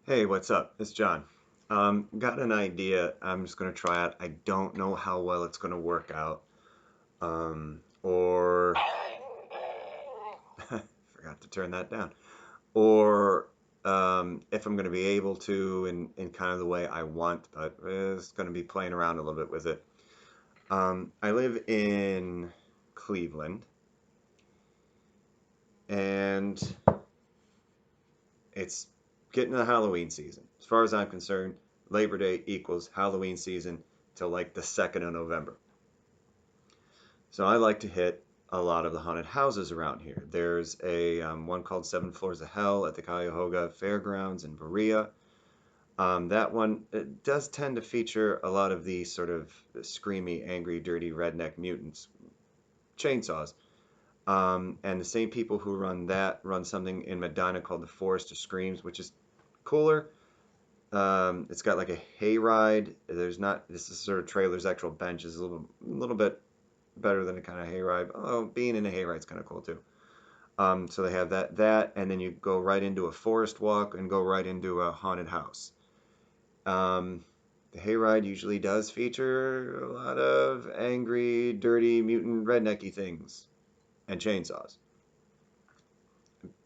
Hey, what's up? It's John. Got an idea. I'm just gonna try it. I don't know how well it's gonna work out. Or forgot to turn that down. Or if I'm gonna be able to in kind of the way I want, but it's gonna be playing around a little bit with it. I live in Cleveland, and it's getting to the Halloween season. As far as I'm concerned, Labor Day equals Halloween season till like the 2nd of November. So I like to hit a lot of the haunted houses around here. There's a one called Seven Floors of Hell at the Cuyahoga Fairgrounds in Berea. That one it does tend to feature a lot of the sort of screamy, angry, dirty redneck mutants, chainsaws. And the same people who run that run something in Medina called the Forest of Screams, which is cooler. It's got like a hayride. There's not this is sort of trailer's actual bench is a little bit better than a kind of hayride. Oh, being in a hayride's kind of cool too. So they have that, and then you go right into a forest walk and go right into a haunted house. Um, the hayride usually does feature a lot of angry, dirty, mutant, rednecky things and chainsaws.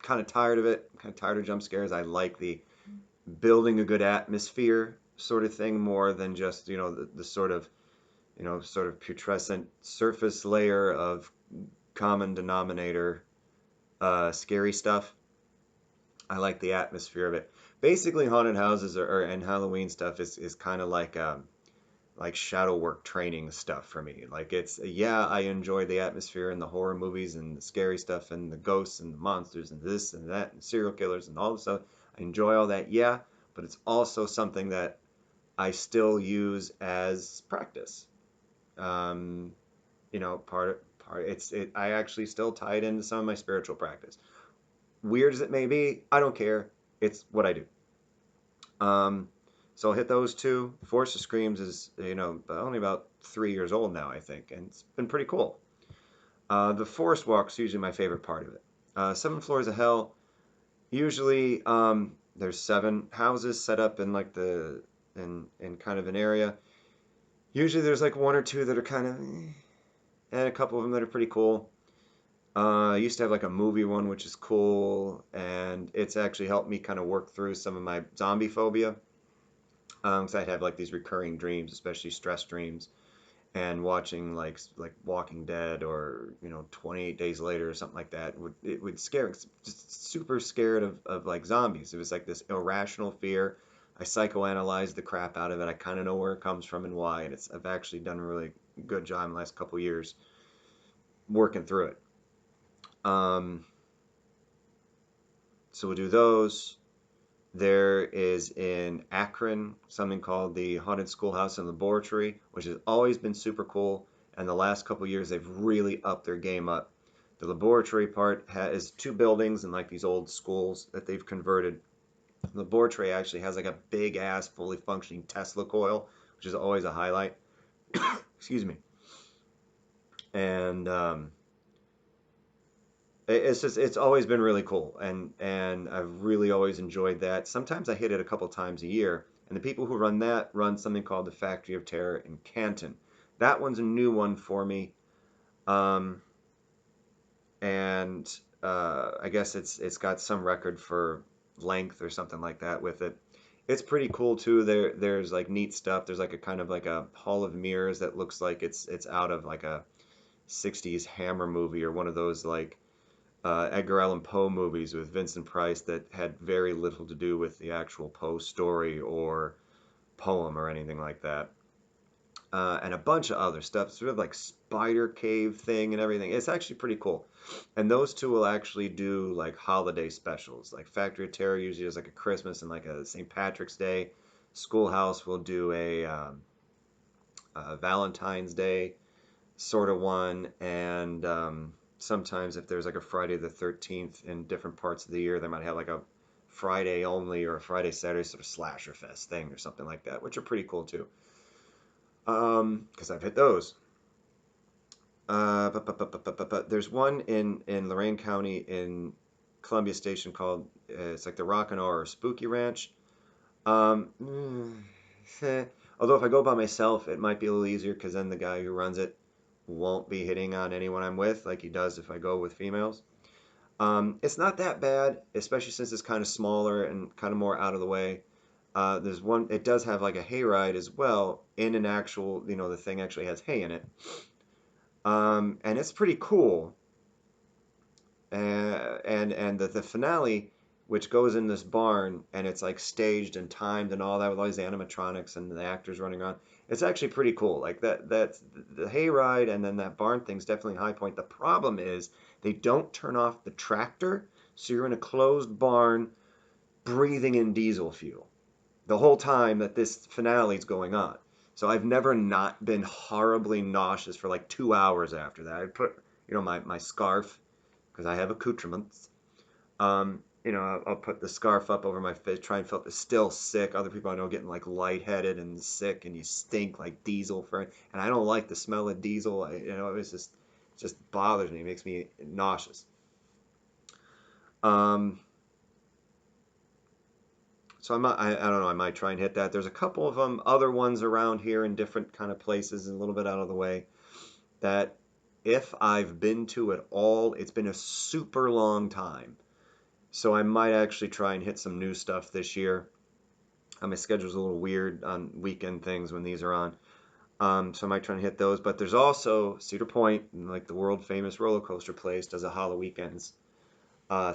Kind of tired of it. Kind of tired of jump scares. I like the building a good atmosphere sort of thing more than just the sort of sort of putrescent surface layer of common denominator scary stuff. I like the atmosphere of it. Basically, haunted houses and Halloween stuff is kind of like shadow work training stuff for me. Like it's yeah, I enjoy the atmosphere and the horror movies and the scary stuff and the ghosts and the monsters and this and that and serial killers and all the stuff. I enjoy all that, yeah, but it's also something that I still use as practice. Um, part I actually still tie it into some of my spiritual practice. Weird as it may be, I don't care. It's what I do. Um, so I'll hit those two. Force of Screams is, only about 3 years old now, I think, and it's been pretty cool. The Forest Walk's usually my favorite part of it. Seven Floors of Hell, usually there's seven houses set up in like in kind of an area. Usually there's like one or two that are kind of, and a couple of them that are pretty cool. I used to have like a movie one, which is cool, and it's actually helped me kind of work through some of my zombie phobia. 'Cause I'd have like these recurring dreams, especially stress dreams, and watching like Walking Dead or 28 Days Later or something like that it would scare me. Just super scared of like zombies. It was like this irrational fear. I psychoanalyzed the crap out of it. I kind of know where it comes from and why, and I've actually done a really good job in the last couple years working through it. Um, so we'll do those. There is in Akron something called the Haunted Schoolhouse and Laboratory, which has always been super cool. And the last couple years, they've really upped their game up. The laboratory part has two buildings and like these old schools that they've converted. The laboratory actually has like a big ass, fully functioning Tesla coil, which is always a highlight. Excuse me. And it's always been really cool, and I've really always enjoyed that. Sometimes I hit it a couple times a year, and the people who run that run something called the Factory of Terror in Canton. That one's a new one for me, um, and I guess it's got some record for length or something like that with it. It's pretty cool too. There's like neat stuff. There's like a kind of like a hall of mirrors that looks like it's out of like a 60s Hammer movie or one of those like Edgar Allan Poe movies with Vincent Price that had very little to do with the actual Poe story or poem or anything like that. And a bunch of other stuff, sort of like spider cave thing and everything. It's actually pretty cool. And those two will actually do like holiday specials. Like Factory of Terror usually does like a Christmas and like a St. Patrick's Day. Schoolhouse will do a Valentine's Day sort of one, and sometimes if there's like a Friday the 13th in different parts of the year, they might have like a Friday only or a Friday Saturday sort of slasher fest thing or something like that, which are pretty cool too. Because I've hit those. But there's one in Lorain County in Columbia Station called it's like the Rock and Horror Spooky Ranch. Eh. Although if I go by myself, it might be a little easier because then the guy who runs it won't be hitting on anyone I'm with like he does if I go with females. It's not that bad, especially since it's kind of smaller and kind of more out of the way. There's one, it does have like a hayride as well in an actual, the thing actually has hay in it. And it's pretty cool. And the finale, which goes in this barn and it's like staged and timed and all that with all these animatronics and the actors running around. It's actually pretty cool. Like that's the hayride and then that barn thing's definitely a high point. The problem is they don't turn off the tractor, so you're in a closed barn breathing in diesel fuel the whole time that this finale's going on. So I've never not been horribly nauseous for like 2 hours after that. I put, my scarf, because I have accoutrements. I'll put the scarf up over my face, try and feel still sick. Other people I know getting like lightheaded and sick, and you stink like diesel and I don't like the smell of diesel. It was just bothers me. It makes me nauseous. Um, so I don't know. I might try and hit that. There's a couple of other ones around here in different kind of places, a little bit out of the way. That if I've been to at all, it's been a super long time. So I might actually try and hit some new stuff this year. My schedule's a little weird on weekend things when these are on. So I might try and hit those. But there's also Cedar Point, like the world famous roller coaster place, does a Hollow Weekends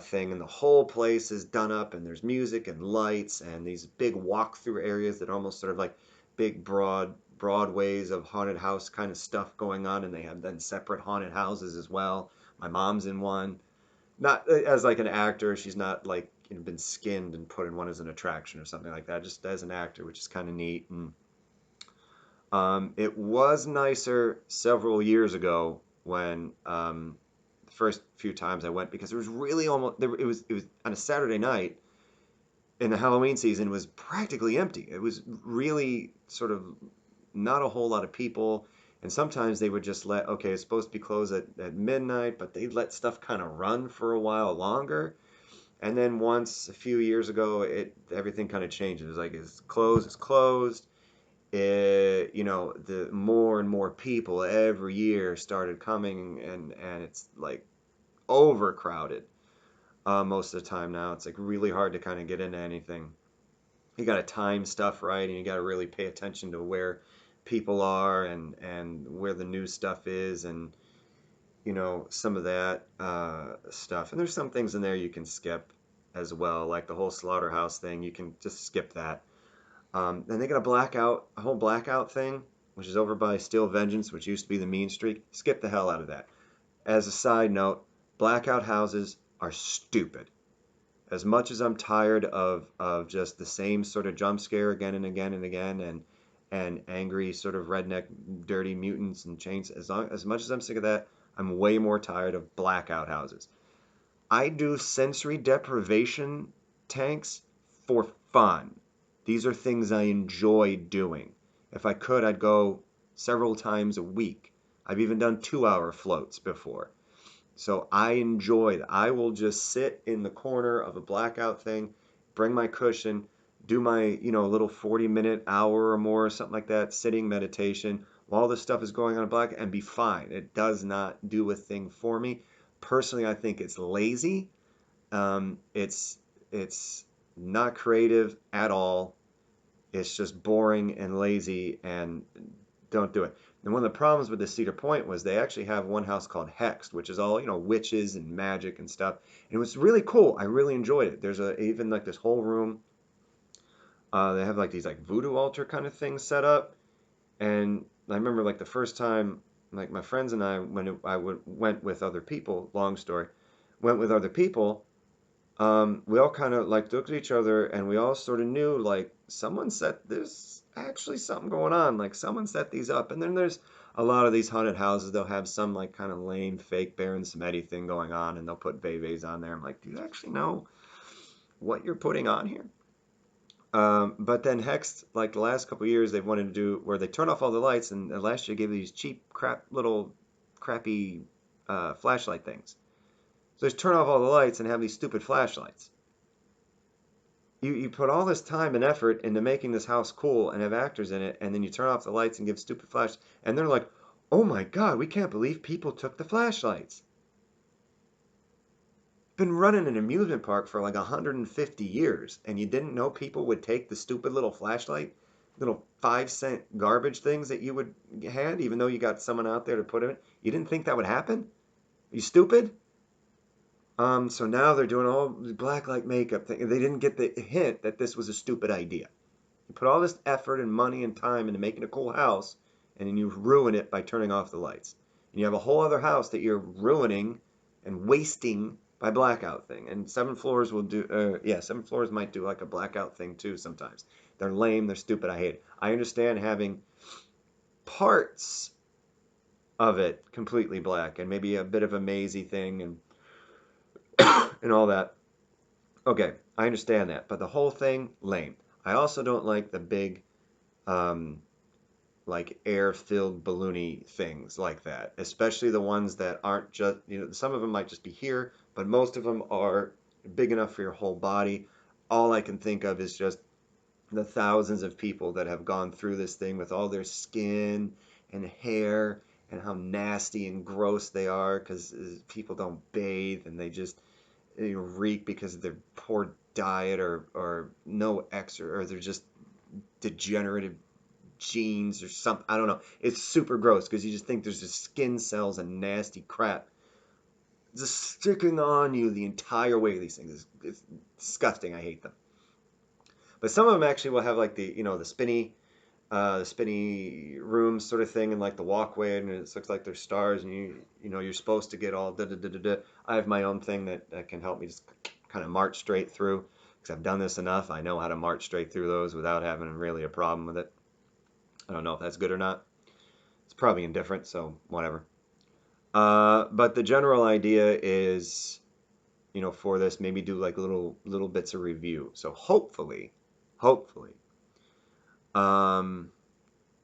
thing, and the whole place is done up, and there's music and lights and these big walk-through areas that are almost sort of like big broadways of haunted house kind of stuff going on, and they have then separate haunted houses as well. My mom's in one, not as like an actor. She's not like been skinned and put in one as an attraction or something like that. Just as an actor, which is kind of neat. And it was nicer several years ago when the first few times I went because it was really almost it was on a Saturday night in the Halloween season. It was practically empty. It was really sort of not a whole lot of people. And sometimes they would just okay, it's supposed to be closed at midnight, but they'd let stuff kind of run for a while longer. And then once a few years ago, everything kind of changed. It was like it's closed, it's closed. The more and more people every year started coming, and it's like overcrowded most of the time now. It's like really hard to kind of get into anything. You got to time stuff right, and you got to really pay attention to where people are and where the new stuff is, and some of that stuff. And there's some things in there you can skip as well, like the whole slaughterhouse thing. You can just skip that. Then they got a whole blackout thing, which is over by Steel Vengeance, which used to be the Mean Streak. Skip the hell out of that. As a side note, blackout houses are stupid. As much as I'm tired of just the same sort of jump scare again and again and again, and angry sort of redneck dirty mutants and chains, as much as I'm sick of that, I'm way more tired of blackout houses. I do sensory deprivation tanks for fun. These are things I enjoy doing. If I could, I'd go several times a week. I've even done 2-hour floats before. So I enjoy that. I will just sit in the corner of a blackout thing, bring my cushion, do my, little 40-minute, hour or more, or something like that, sitting meditation while this stuff is going on in black and be fine. It does not do a thing for me. Personally, I think it's lazy. It's not creative at all. It's just boring and lazy, and don't do it. And one of the problems with the Cedar Point was they actually have one house called Hexed, which is all, witches and magic and stuff. And it was really cool. I really enjoyed it. There's even like this whole room. They have like these like voodoo altar kind of things set up. And I remember like the first time, like my friends and I, went with other people, long story, went with other people, we all kind of like looked at each other and we all sort of knew like there's actually something going on. Like someone set these up. And then there's a lot of these haunted houses, they'll have some like kind of lame fake Baron Samedi thing going on and they'll put Bebe's on there. I'm like, do you actually know what you're putting on here? But then Hex, like the last couple of years, they've wanted to do where they turn off all the lights, and last year gave these cheap, crappy flashlight things. So just turn off all the lights and have these stupid flashlights. you put all this time and effort into making this house cool and have actors in it, and then you turn off the lights and give stupid flash, and they're like, "Oh my God, we can't believe people took the flashlights." Been running an amusement park for like 150 years, and you didn't know people would take the stupid little flashlight, little 5-cent garbage things that you would had, even though you got someone out there to put it. You didn't think that would happen? You stupid? So now they're doing all the black light makeup thing. They didn't get the hint that this was a stupid idea. You put all this effort and money and time into making a cool house, and then you ruin it by turning off the lights. And you have a whole other house that you're ruining and wasting by blackout thing. And seven floors will do, yeah, seven floors might do like a blackout thing too sometimes. They're lame, they're stupid, I hate it. I understand having parts of it completely black and maybe a bit of a mazy thing and all that. Okay, I understand that, but the whole thing, lame. I also don't like the big, um, like air-filled balloony things like that, especially the ones that aren't just, some of them might just be here, but most of them are big enough for your whole body. All I can think of is just the thousands of people that have gone through this thing with all their skin and hair and how nasty and gross they are because people don't bathe and they just reek because of their poor diet or no exercise or they're just degenerative genes or something. I don't know. It's super gross because you just think there's just skin cells and nasty crap just sticking on you the entire way. These things it's disgusting. I hate them. But some of them actually will have like the spinny room sort of thing and like the walkway and it looks like there's stars and you're supposed to get all da da da da da. I have my own thing that can help me just kind of march straight through because I've done this enough. I know how to march straight through those without having really a problem with it. I don't know if that's good or not. It's probably indifferent, so whatever. But the general idea is, for this, maybe do like little bits of review. So hopefully, um,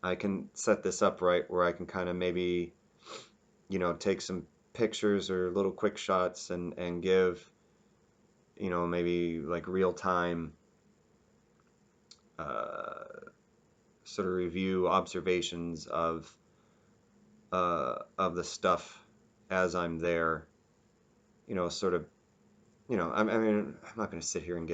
I can set this up right where I can kind of maybe, take some pictures or little quick shots and give, maybe like real time uh, sort of review observations of the stuff as I'm there. Sort of, I mean, I'm not going to sit here and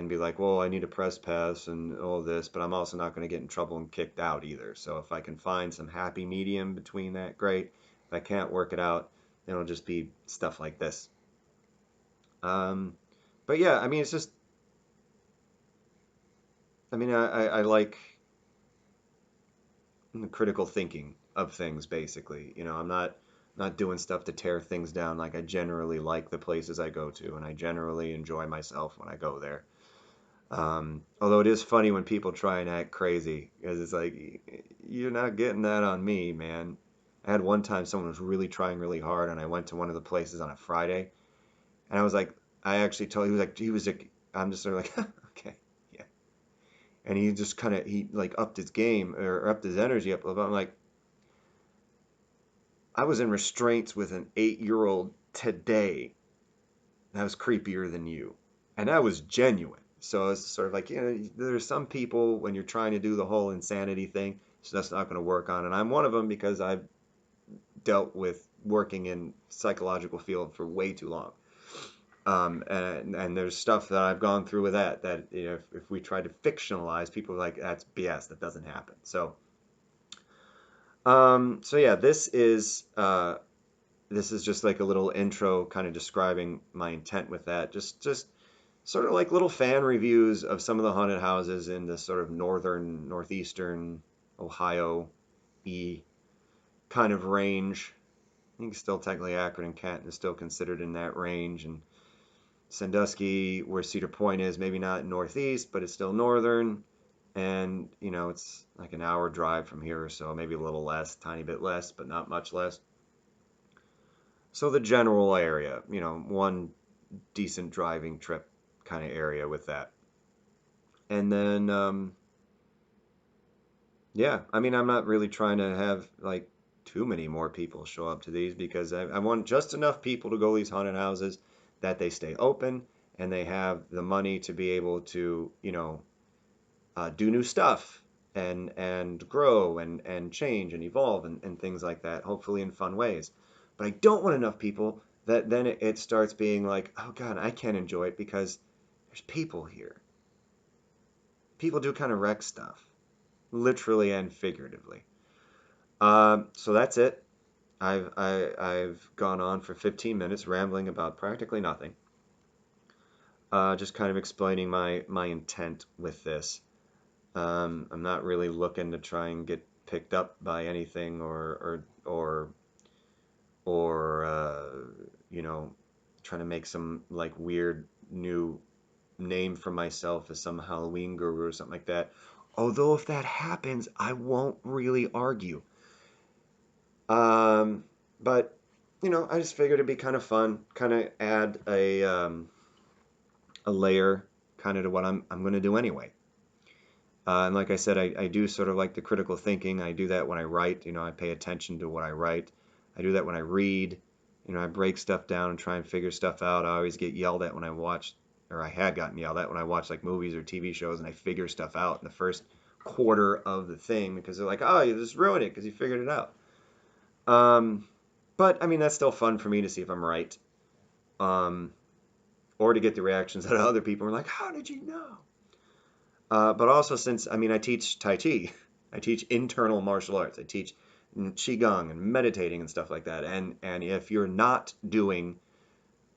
be like, well, I need a press pass and all this, but I'm also not going to get in trouble and kicked out either. So if I can find some happy medium between that, great. If I can't work it out, then it'll just be stuff like this. Um, but yeah, I mean, it's just, I mean, I like the critical thinking of things, basically. I'm not doing stuff to tear things down. Like I generally like the places I go to, and I generally enjoy myself when I go there. Although it is funny when people try and act crazy, because it's like, you're not getting that on me, man. I had one time someone was really trying really hard, and I went to one of the places on a Friday, and I was like, I actually told he was like, I'm just sort of like, okay, yeah. And he just kind of, he like upped his game or upped his energy up a little bit. I'm like, I was in restraints with an 8-year-old today that was creepier than you. And that was genuine. So it's sort of like, there's some people when you're trying to do the whole insanity thing, so that's not going to work on. And I'm one of them because I've dealt with working in psychological field for way too long. And there's stuff that I've gone through with that if we try to fictionalize, people are like, that's BS, that doesn't happen. So yeah, this is just like a little intro kind of describing my intent with that. Just sort of like little fan reviews of some of the haunted houses in the sort of northeastern Ohio e kind of range. I think still technically Akron and Canton is still considered in that range, and Sandusky, where Cedar Point is, maybe not northeast, but it's still northern. And it's like an hour drive from here or so, maybe a little less, tiny bit less, but not much less. So the general area, one decent driving trip kind of area with that. And then, yeah, I mean, I'm not really trying to have like too many more people show up to these because I want just enough people to go to these haunted houses that they stay open and they have the money to be able to, do new stuff and grow and change and evolve and things like that, hopefully in fun ways. But I don't want enough people that then it starts being like, oh God, I can't enjoy it because there's people here. People do kind of wreck stuff, literally and figuratively. So that's it. I've gone on for 15 minutes rambling about practically nothing. Just kind of explaining my intent with this. I'm not really looking to try and get picked up by anything or trying to make some like weird new name for myself as some Halloween guru or something like that. Although if that happens, I won't really argue. Um, but I just figured it'd be kind of fun, kind of add a layer kind of to what I'm going to do anyway. And like I said, I do sort of like the critical thinking. I do that when I write. I pay attention to what I write. I do that when I read. I break stuff down and try and figure stuff out. I always get yelled at when I watch, or I had gotten yelled at when I watch like movies or TV shows and I figure stuff out in the first quarter of the thing because they're like, oh, you just ruined it because you figured it out. Um, but I mean, that's still fun for me to see if I'm right. Um, or to get the reactions out of other people who are like, how did you know? But also since, I mean, I teach Tai Chi, I teach internal martial arts. I teach Qigong and meditating and stuff like that. And if you're not doing,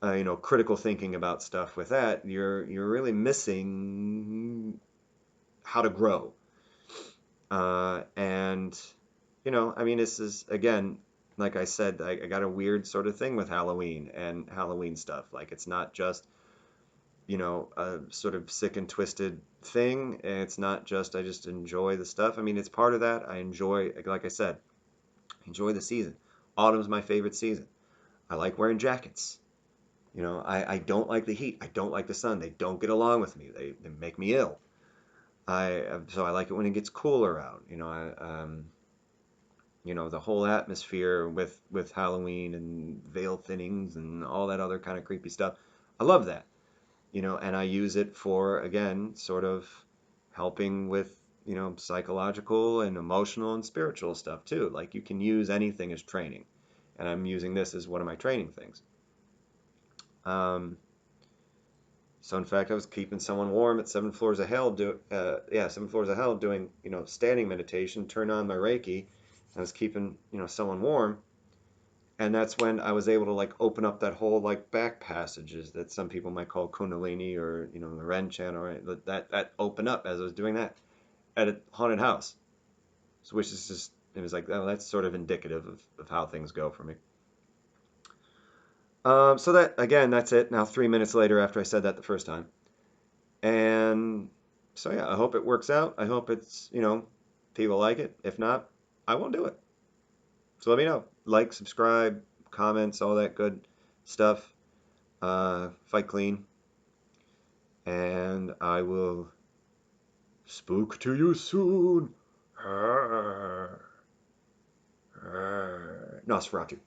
critical thinking about stuff with that, you're really missing how to grow. And I mean, this is again, like I said, I got a weird sort of thing with Halloween and Halloween stuff. Like it's not just a sort of sick and twisted thing. It's not just I just enjoy the stuff. I mean, it's part of that. I enjoy, like I said, enjoy the season. Autumn's my favorite season. I like wearing jackets. I don't like the heat. I don't like the sun. They don't get along with me. They make me ill. So I like it when it gets cooler out. The whole atmosphere with Halloween and veil thinnings and all that other kind of creepy stuff. I love that. And I use it for, again, sort of helping with, psychological and emotional and spiritual stuff too. Like you can use anything as training. And I'm using this as one of my training things. So in fact, I was keeping someone warm at 7 floors of hell doing, standing meditation, turn on my Reiki. I was keeping, someone warm. And that's when I was able to like open up that whole like back passages that some people might call Kundalini or the Ren channel, right? That opened up as I was doing that at a haunted house, so which is just it was like, oh, that's sort of indicative of how things go for me. So that again, that's it. Now 3 minutes later after I said that the first time, and so yeah, I hope it works out. I hope it's people like it. If not, I won't do it. So let me know. Like, subscribe, comments, all that good stuff. Fight clean, and I will spook to you soon. Nosferatu.